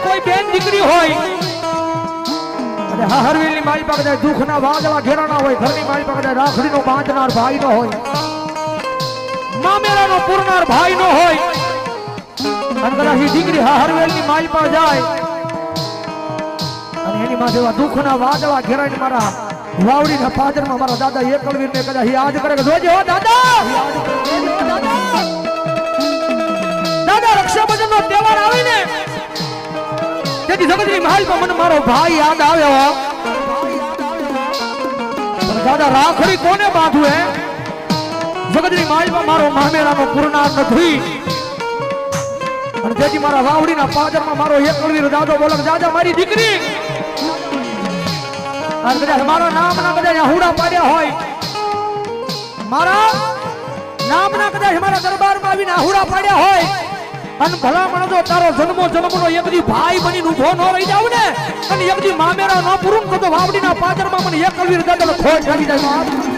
કોઈ બેન દીકરી હોય અને હરવેલની મારી પાસે દુઃખના વાદળા ઘેરાના હોય, ઘરની મારી પાસે રાખડીનો બાંધનાર ભાઈ નો હોય, મામેરાનો પૂરનાર ભાઈ નો હોય, અને કદાચ એ દીકરી હરવેલની મારી પાસે જાય અને એની માથે એવા દુઃખના વાદળા ઘેરાઈને મારા વાવડીના પાદરમાં મારા દાદા એકલવીરને કદાચ યાદ કરે કે જોજે હો દાદા, દાદા રક્ષાબંધનનો તહેવાર આવે ને તેથી જગતની મહાલમાં મને મારો ભાઈ યાદ આવ્યો. દાદા રાખડી કોને બાંધું હે? જગતની મહાલમાં મારો મામેરાનો પૂરનાર નથી અને તેથી મારા વાવડીના પાદરમાં મારો એકલવીર દાદો બોલે દાદા મારી દીકરી અને કદાચ મારા નામના કદાચ હુડા પાડ્યા હોય, મારા નામના કદાચ મારા દરબારમાં આવીને હુડા પાડ્યા હોય અને ભલામણ જો તારો જન્મો જન્મનો એકદી ભાઈ બની ઊભો ન રહી જાવ ને અને એકદી મામેરા ન પૂરું તો વાવડીના પાદરમાં મને એકલવીર દાદાનો ખોટ કાઢી જાય.